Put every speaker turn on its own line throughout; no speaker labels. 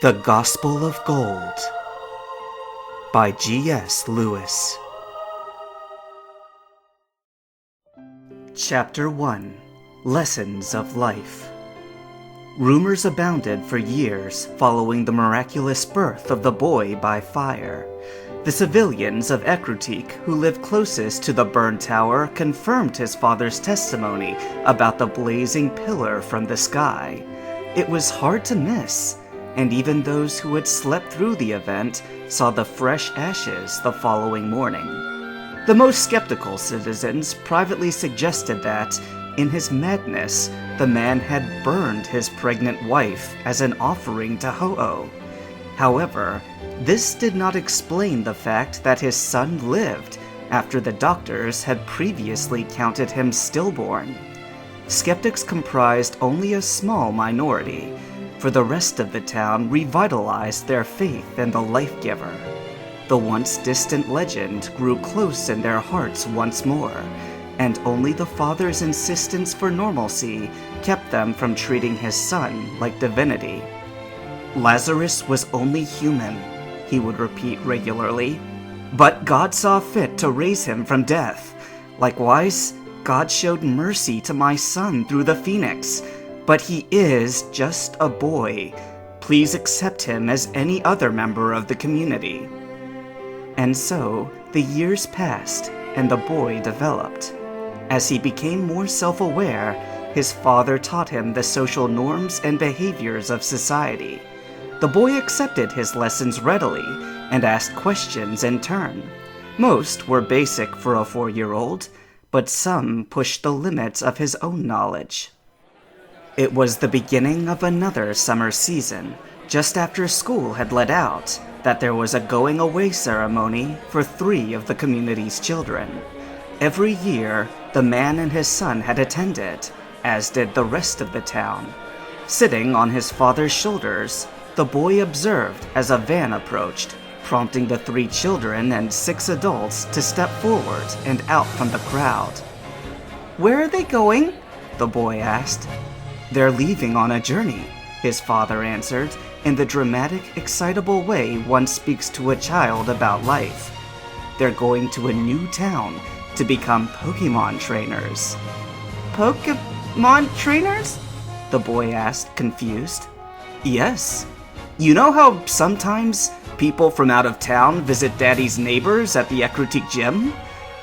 The Gospel of Gold by G.S. Lewis. Chapter 1. Lessons of Life. Rumors abounded for years following the miraculous birth of the boy by fire. The civilians of Ecruteak who lived closest to the burned tower confirmed his father's testimony about the blazing pillar from the sky. It was hard to miss, and even those who had slept through the event saw the fresh ashes the following morning. The most skeptical citizens privately suggested that, in his madness, the man had burned his pregnant wife as an offering to Ho-oh. However, this did not explain the fact that his son lived after the doctors had previously counted him stillborn. Skeptics comprised only a small minority, for the rest of the town revitalized their faith in the life-giver. The once distant legend grew close in their hearts once more, and only the father's insistence for normalcy kept them from treating his son like divinity. Lazarus was only human, he would repeat regularly, but God saw fit to raise him from death. Likewise, God showed mercy to my son through the phoenix, but he is just a boy. Please accept him as any other member of the community. And so, the years passed, and the boy developed. As he became more self-aware, his father taught him the social norms and behaviors of society. The boy accepted his lessons readily and asked questions in turn. Most were basic for a 4-year-old, but some pushed the limits of his own knowledge. It was the beginning of another summer season, just after school had let out, that there was a going-away ceremony for 3 of the community's children. Every year, the man and his son had attended, as did the rest of the town. Sitting on his father's shoulders, the boy observed as a van approached, prompting the 3 children and 6 adults to step forward and out from the crowd. "Where are they going?" the boy asked. "They're leaving on a journey," his father answered, in the dramatic, excitable way one speaks to a child about life. "They're going to a new town to become Pokemon trainers." "Pokemon trainers?" the boy asked, confused. "Yes. You know how sometimes people from out of town visit Daddy's neighbors at the Ecruteak gym?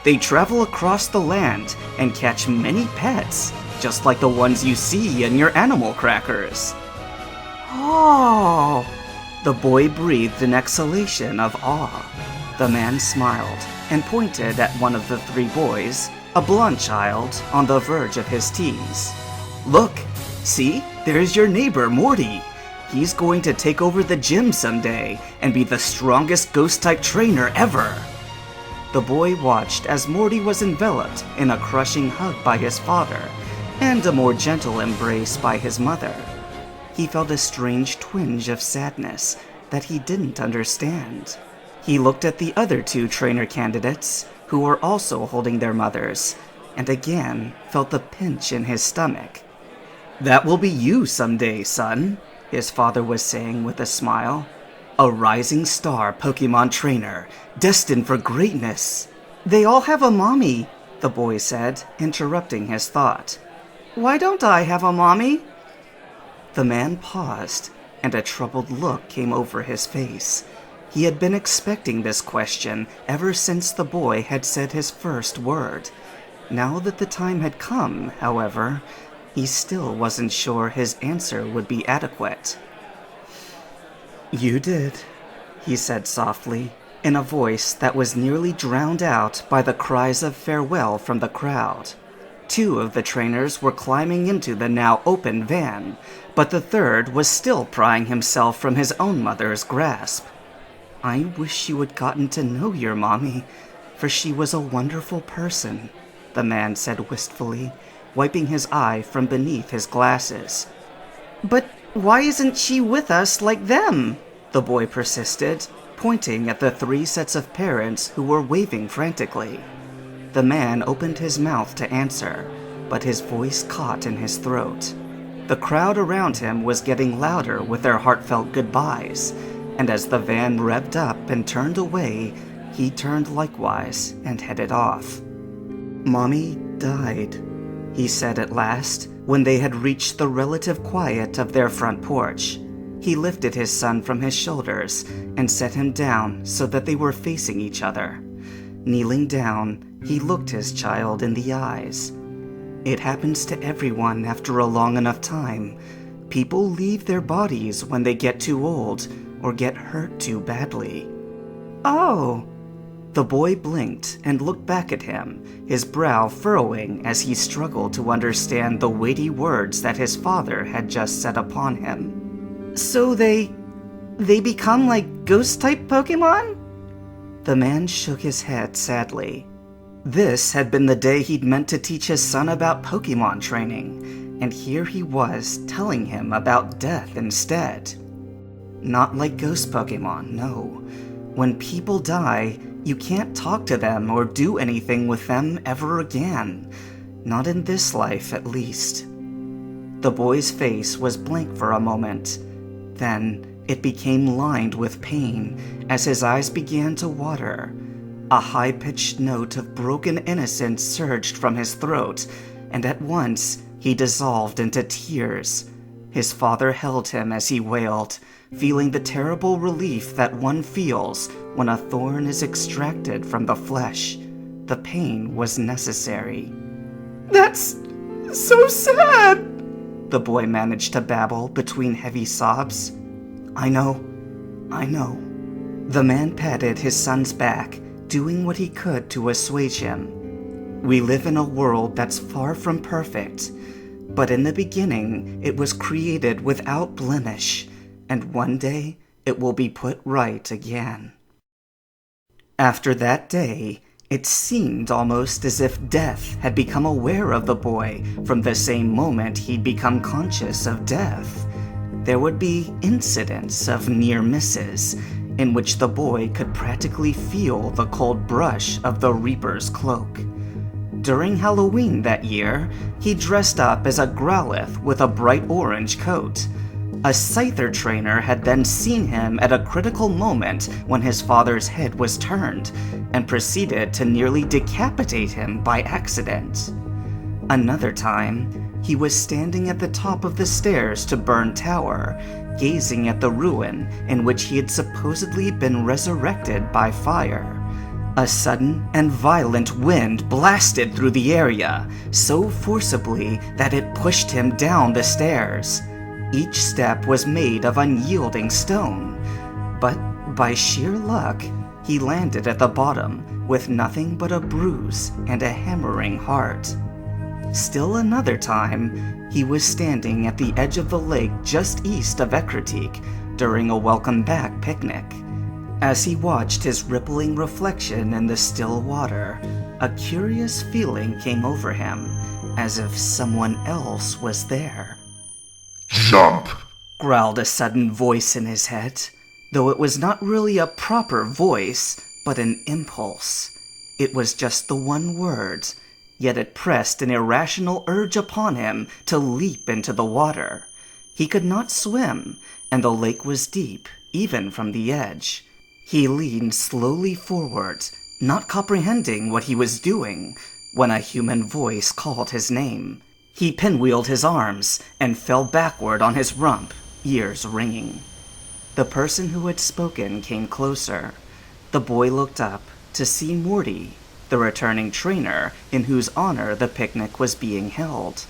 They travel across the land and catch many pets, just like the ones you see in your animal crackers." "Oh!" The boy breathed an exhalation of awe. The man smiled and pointed at one of the 3 boys, a blonde child on the verge of his teens. "Look, see, there's your neighbor, Morty. He's going to take over the gym someday and be the strongest ghost-type trainer ever." The boy watched as Morty was enveloped in a crushing hug by his father and a more gentle embrace by his mother. He felt a strange twinge of sadness that he didn't understand. He looked at the other 2 trainer candidates, who were also holding their mothers, and again felt the pinch in his stomach. "That will be you someday, son," his father was saying with a smile. "A rising star Pokemon trainer, destined for greatness." "They all have a mommy," the boy said, interrupting his thought. "Why don't I have a mommy?" The man paused, and a troubled look came over his face. He had been expecting this question ever since the boy had said his first word. Now that the time had come, however, he still wasn't sure his answer would be adequate. "You did," he said softly, in a voice that was nearly drowned out by the cries of farewell from the crowd. 2 of the trainers were climbing into the now open van, but the 3rd was still prying himself from his own mother's grasp. "I wish you had gotten to know your mommy, for she was a wonderful person," the man said wistfully, wiping his eye from beneath his glasses. "But why isn't she with us like them?" the boy persisted, pointing at the 3 sets of parents who were waving frantically. The man opened his mouth to answer, but his voice caught in his throat. The crowd around him was getting louder with their heartfelt goodbyes, and as the van revved up and turned away, he turned likewise and headed off. "Mommy died," he said at last, when they had reached the relative quiet of their front porch. He lifted his son from his shoulders and set him down so that they were facing each other. Kneeling down, he looked his child in the eyes. "It happens to everyone after a long enough time. People leave their bodies when they get too old or get hurt too badly." "Oh!" The boy blinked and looked back at him, his brow furrowing as he struggled to understand the weighty words that his father had just set upon him. "So they become like ghost-type Pokemon?" The man shook his head sadly. This had been the day he'd meant to teach his son about Pokemon training, and here he was telling him about death instead. "Not like ghost Pokemon, no. When people die, you can't talk to them or do anything with them ever again. Not in this life, at least." The boy's face was blank for a moment. Then it became lined with pain as his eyes began to water. A high-pitched note of broken innocence surged from his throat, and at once he dissolved into tears. His father held him as he wailed, feeling the terrible relief that one feels when a thorn is extracted from the flesh. The pain was necessary. "That's so sad," the boy managed to babble between heavy sobs. I know. The man patted his son's back, doing what he could to assuage him. "We live in a world that's far from perfect, but in the beginning it was created without blemish, and one day it will be put right again." After that day, it seemed almost as if death had become aware of the boy from the same moment he'd become conscious of death. There would be incidents of near misses, in which the boy could practically feel the cold brush of the Reaper's cloak. During Halloween that year, he dressed up as a Growlithe with a bright orange coat. A Scyther trainer had then seen him at a critical moment when his father's head was turned, and proceeded to nearly decapitate him by accident. Another time, he was standing at the top of the stairs to Burn Tower, gazing at the ruin in which he had supposedly been resurrected by fire. A sudden and violent wind blasted through the area, so forcibly that it pushed him down the stairs. Each step was made of unyielding stone, but by sheer luck, he landed at the bottom with nothing but a bruise and a hammering heart. Still another time, he was standing at the edge of the lake just east of Ecruteak during a welcome back picnic. As he watched his rippling reflection in the still water, a curious feeling came over him, as if someone else was there.
"Jump!"
growled a sudden voice in his head, though it was not really a proper voice, but an impulse. It was just the one word, yet it pressed an irrational urge upon him to leap into the water. He could not swim, and the lake was deep, even from the edge. He leaned slowly forward, not comprehending what he was doing, when a human voice called his name. He pinwheeled his arms and fell backward on his rump, ears ringing. The person who had spoken came closer. The boy looked up to see Morty, the returning trainer in whose honor the picnic was being held.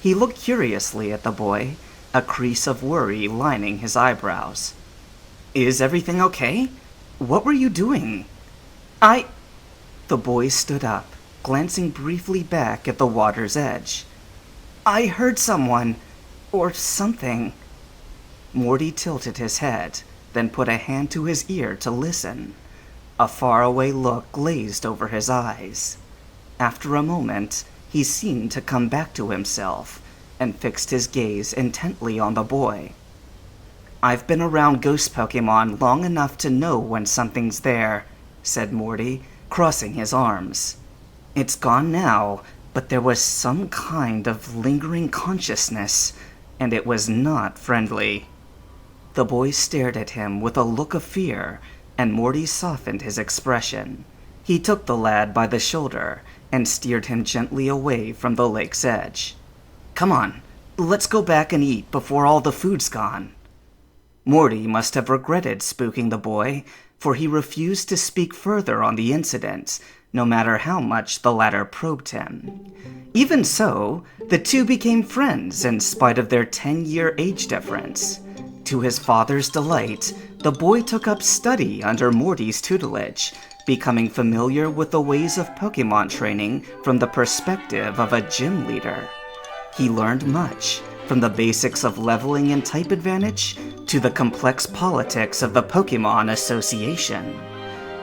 He looked curiously at the boy, a crease of worry lining his eyebrows. "Is everything okay? What were you doing?" The boy stood up, glancing briefly back at the water's edge. "I heard someone, or something." Morty tilted his head, then put a hand to his ear to listen. A faraway look glazed over his eyes. After a moment, he seemed to come back to himself, and fixed his gaze intently on the boy. "I've been around ghost Pokemon long enough to know when something's there," said Morty, crossing his arms. "It's gone now, but there was some kind of lingering consciousness. and it was not friendly. The boy stared at him with a look of fear, and Morty softened his expression. He took the lad by the shoulder and steered him gently away from the lake's edge. "Come on, let's go back and eat before all the food's gone." Morty must have regretted spooking the boy, for he refused to speak further on the incident, no matter how much the latter probed him. Even so, the two became friends in spite of their 10-year age difference. To his father's delight, the boy took up study under Morty's tutelage, becoming familiar with the ways of Pokemon training from the perspective of a gym leader. He learned much, from the basics of leveling and type advantage to the complex politics of the Pokemon Association.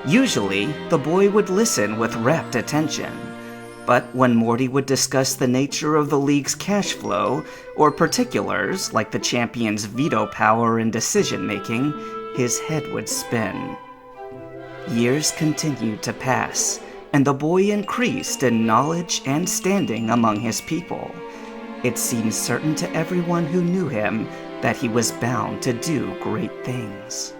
Usually, the boy would listen with rapt attention, but when Morty would discuss the nature of the league's cash flow, or particulars like the champion's veto power and decision-making, his head would spin. Years continued to pass, and the boy increased in knowledge and standing among his people. It seemed certain to everyone who knew him that he was bound to do great things.